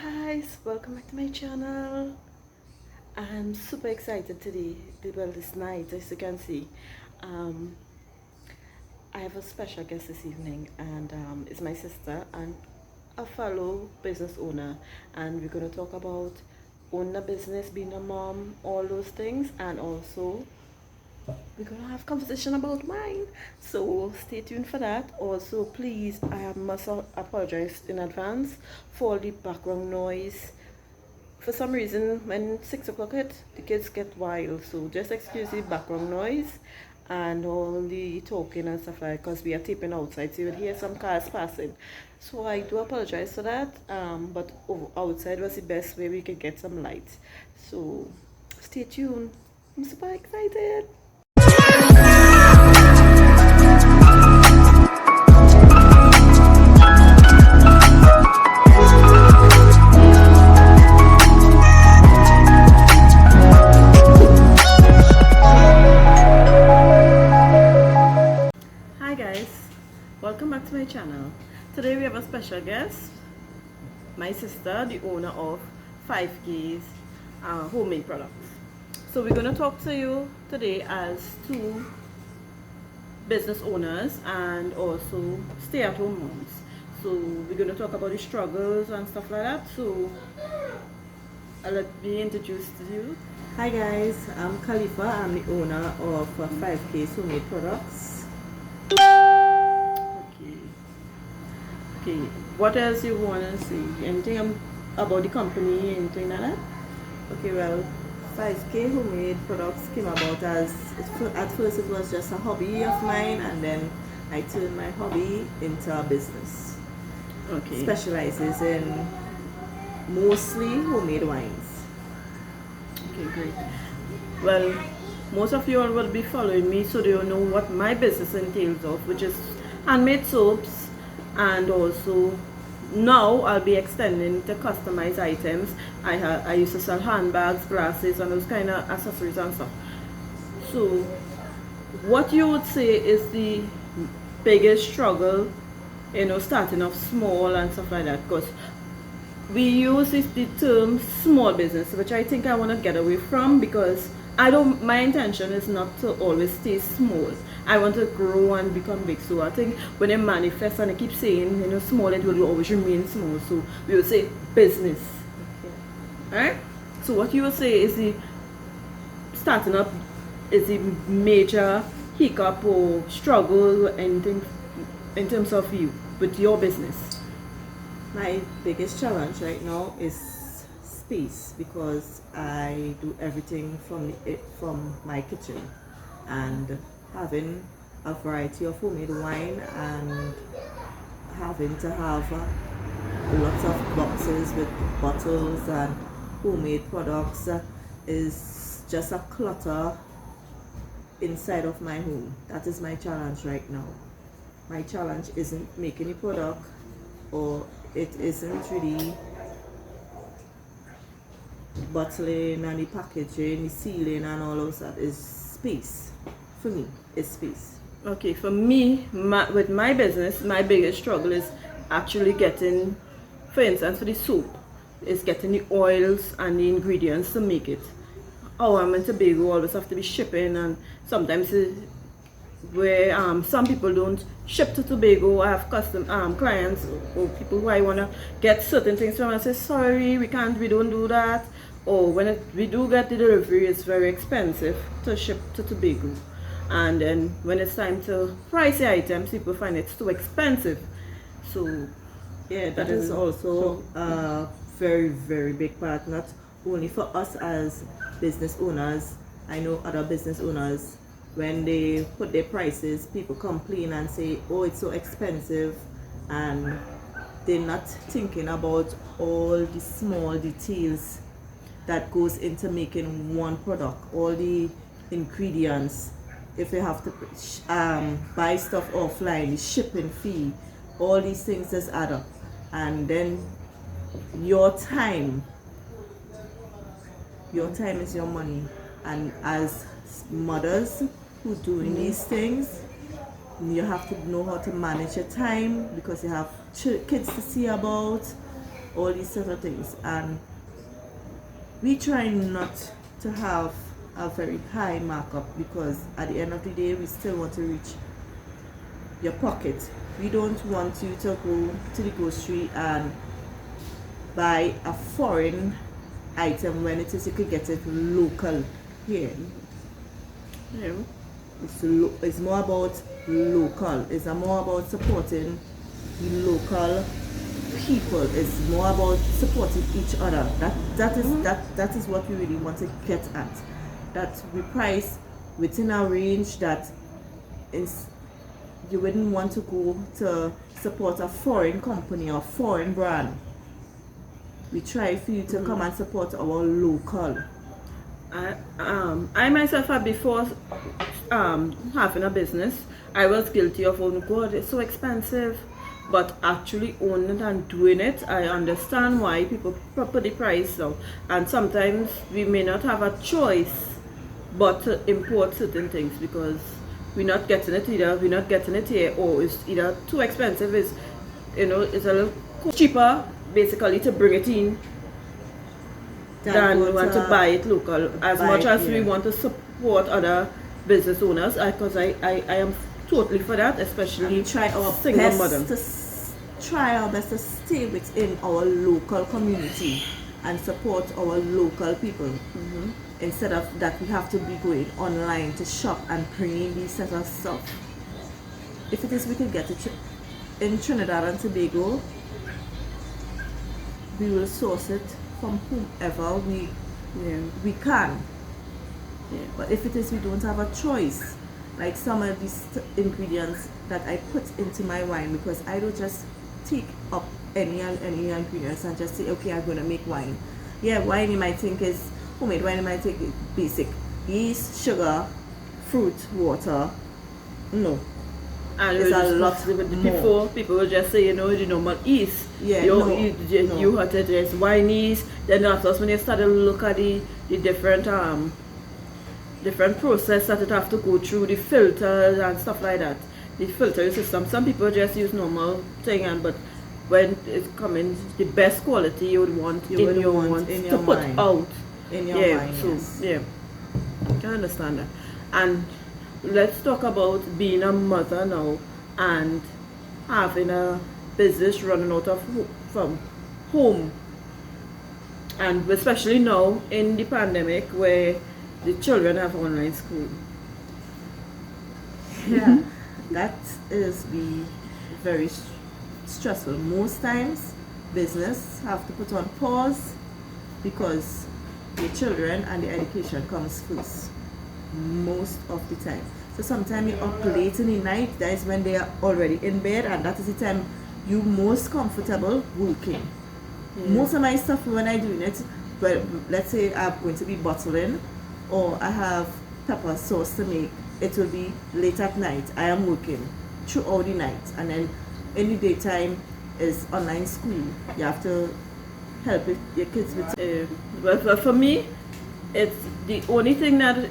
Guys, welcome back to my channel. I'm super excited today, this night, as you can see. um I have a special guest this evening, and it's my sister and a fellow business owner, and we're going to talk about owning a business, being a mom, all those things, and also we're gonna have conversation about mine. So stay tuned for that. Also, please, I must apologize in advance for the background noise. For some reason, when 6 o'clock hit, the kids get wild, so just excuse the background noise and all the talking and stuff like that, because we are taping outside, so you will hear some cars passing. So I do apologize for that, but outside was the best way we could get some light. So stay tuned. I'm super excited. Hi guys, welcome back to my channel. Today we have a special guest, my sister, the owner of 5K's homemade products. So we're going to talk to you today as two business owners and also stay-at-home moms. So we're going to talk about the struggles and stuff like that. So I'll let me introduce to you. Hi guys, I'm Kalifa. I'm the owner of 5K's homemade products. Okay, what else you want to see? Anything about the company, anything like that? Okay, well, 5K homemade products came about as, at first it was just a hobby of mine, and then I turned my hobby into a business. Okay. Specializes in mostly homemade wines. Okay, great. Well, most of you all will be following me, so they'll know what my business entails of, which is handmade soaps, and also now I'll be extending to customized items. I used to sell handbags, glasses, and those kind of accessories and stuff. So what you would say is the biggest struggle, starting off small and stuff like that? Because we use the term small business, which I think I want to get away from, because my intention is not to always stay small. I want to grow and become big. So I think when I manifest and I keep saying, small, it will always remain small. So we will say business. Okay. Alright? So what you will say is the starting up is the major hiccup or struggle, anything in terms of you with your business? My biggest challenge right now is space, because I do everything from my kitchen, and having a variety of homemade wine and having to have lots of boxes with bottles and homemade products is just a clutter inside of my home. That is my challenge right now. My challenge isn't making a product, or it isn't really bottling and the packaging, the sealing and all of that. Is space. For me, it's space. Okay, for me, with my business, my biggest struggle is actually getting, for instance, for the soap, is getting the oils and the ingredients to make it. Oh, I'm in Tobago, always have to be shipping, and sometimes where some people don't ship to Tobago. I have custom clients or people who I want to get certain things from, and say, sorry, we don't do that. Or when we do get the delivery, it's very expensive to ship to Tobago. And then when it's time to price the items, people find it's too expensive. So yeah, that is also a very, very big part, not only for us as business owners. I know other business owners, when they put their prices, people complain and say, oh, it's so expensive, and they're not thinking about all the small details that goes into making one product, all the ingredients. If they have to buy stuff offline, the shipping fee, all these things just add up. And then your time is your money. And as mothers who doing these things, you have to know how to manage your time, because you have kids to see about, all these sort of things. And we try not to have a very high markup, because at the end of the day we still want to reach your pocket. We don't want you to go to the grocery and buy a foreign item when it is you could get it local here. Yeah. It's more about local. It's more about supporting the local people. It's more about supporting each other. That is what we really want to get at. That we price within a range that is, you wouldn't want to go to support a foreign company or foreign brand. We try for you to come and support our local. I myself have before having a business, I was guilty of, oh God, it's so expensive. But actually owning it and doing it, I understand why people put the price down. And sometimes we may not have a choice but to import certain things, because we're not getting it either, we're not getting it here, or it's either too expensive, it's, it's a little cheaper basically to bring it in than we want to buy it local. As much as we want to support other business owners, because I am totally for that, especially we try our single mother. Try our best to stay within our local community and support our local people. Instead of that we have to be going online to shop and bringing these set of stuff. If it is we could get it in Trinidad and Tobago, we will source it from whomever we can. Yeah. But if it is we don't have a choice, like some of these ingredients that I put into my wine, because I don't just take up any ingredients and just say, okay, I'm going to make wine. Yeah, wine you might think is homemade wine, you might think is basic. Yeast, sugar, fruit, water. No. And it's a lot more. Before, people would just say, the normal yeast. Yeah, you had to just wine yeast. Then after when you started to look at the different process that it have to go through, the filters and stuff like that, the filtering system. Some people just use normal thing, but when it's coming, the best quality you would want to put out in your mind. So yeah, I can understand that. And let's talk about being a mother now and having a business running out of from home, and especially now in the pandemic where the children have online school. Yeah, that is very stressful. Most times business have to put on pause because the children and the education comes first most of the time. So sometimes you're up late in the night, that is when they are already in bed, and that is the time you're most comfortable working. Most of my stuff when I doing it, but let's say I'm going to be bottling or I have pepper sauce to make, it will be late at night. I am working throughout the night, and then in the daytime is online school. You have to help your kids with but for me, it's the only thing that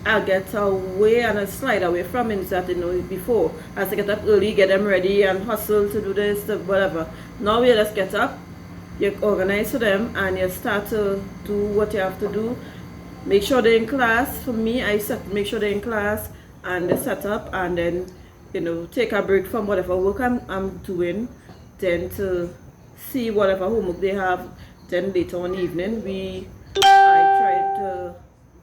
I get away and I slide away from is that, before I have to get up early, get them ready and hustle to do this, to whatever. Now you just get up, you organize for them, and you start to do what you have to do. Make sure they're in class. For me, make sure they're in class and they set up, and then take a break from whatever work I'm doing, then to see whatever homework they have. Then later on evening, I try to,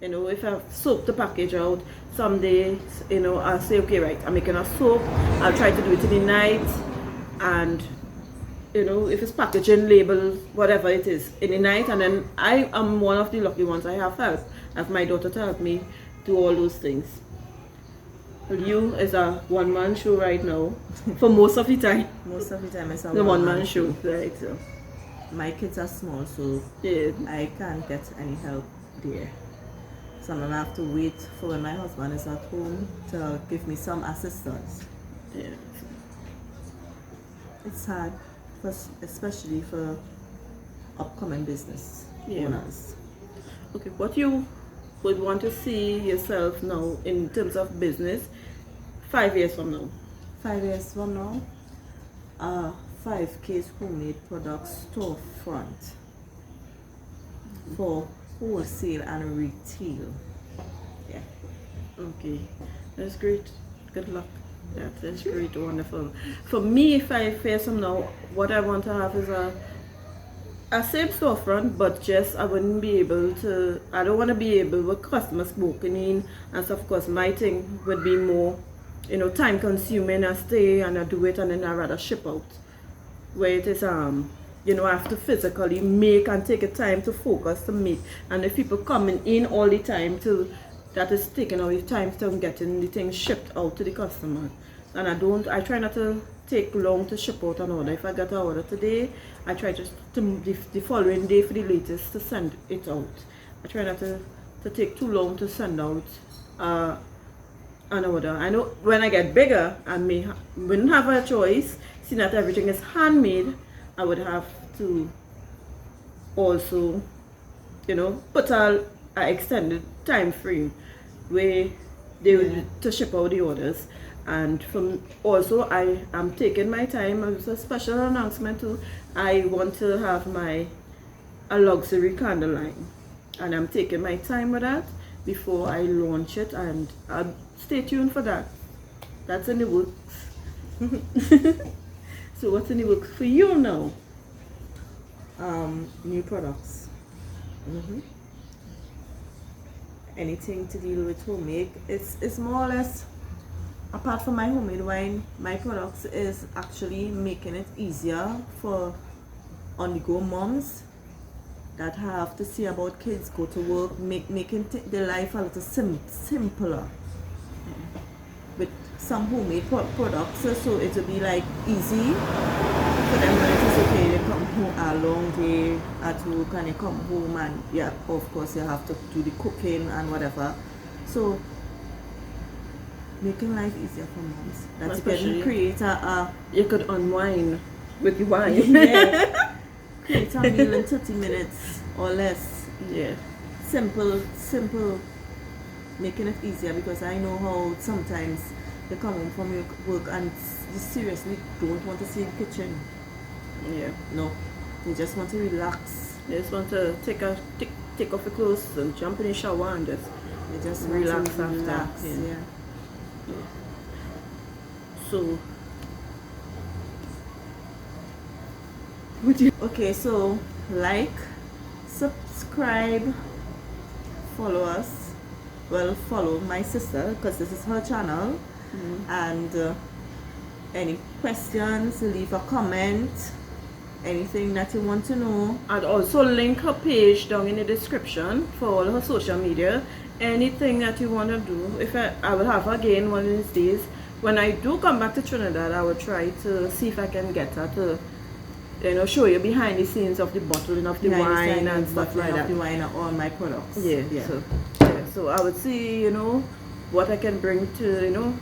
if I have soap to package out, some days, I'll say, okay, right, I'm making a soap, I'll try to do it in the night, and if it's packaging, label, whatever it is, in the night. And then I am one of the lucky ones. I have help. I have my daughter to help me do all those things. You is a one-man show right now for most of the time. Most of the time it's a one-man show, right? So my kids are small, so yeah, I can't get any help there. So I'm gonna have to wait for when my husband is at home to give me some assistance. Yeah, it's hard, especially for upcoming business owners. Okay, what you would want to see yourself now in terms of business 5 years from now? 5 years from now, 5K's homemade products storefront for wholesale and retail. Yeah. Okay, that's great. Good luck. That's great, wonderful. For me, if I face them now, what I want to have is a same storefront, but just I wouldn't be able to. I don't want to be able with customers walking in and stuff. Of course, my thing would be more, time consuming. I stay and I do it, and then I rather ship out. Where it is I have to physically make and take a time to focus to make, and if people coming in all the time that is taking all the time to getting the thing shipped out to the customer. And I try not to take long to ship out an order. If I get an order today, I try to the following day for the latest to send it out. I try not to take too long to send out an order. I know when I get bigger, I wouldn't have a choice. Seeing that everything is handmade, I would have to also, put a extended time frame where they would to ship out the orders. And from also I am taking my time. It's a special announcement too. I want to have a luxury candle line, and I'm taking my time with that before I launch it, and stay tuned for that. That's in the works. So what's in the works for you now? New products. Anything to deal with homemade. It's more or less, apart from my homemade wine, my products is actually making it easier for on-the-go moms that have to see about kids go to work, making their life a little simpler with some homemade products, so it will be like easy for them when it is okay. They come home a long day at work and they come home, and yeah, of course you have to do the cooking and whatever. So making life easier for moms. That Especially you can create you could unwind with the wine. yeah, create a meal in 30 minutes or less. Yeah. Simple, making it easier, because I know how sometimes you come home from your work and you seriously don't want to see the kitchen. Yeah. No, they just want to relax. They just want to take off your clothes and jump in the shower and just They just relax want to after. relax. Yeah. So Okay, so like, subscribe, follow us. Well, follow my sister because this is her channel. And any questions, leave a comment. Anything that you want to know. I'd also link her page down in the description for all her social media. Anything that you want to do. If I will have her again one of these days. When I do come back to Trinidad, I will try to see if I can get her to, show you behind the scenes of the bottling of the wine and stuff like that. The wine and all my products. Yeah. So I would see, what I can bring to,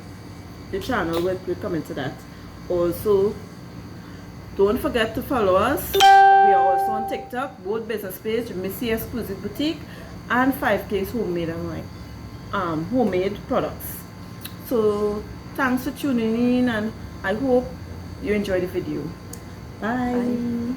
the channel. We're coming to that. Also, don't forget to follow us. We are also on TikTok, both business page, Missi Xquisite Boutique, and 5K's homemade and wine, homemade products. So thanks for tuning in, and I hope you enjoy the video. Bye.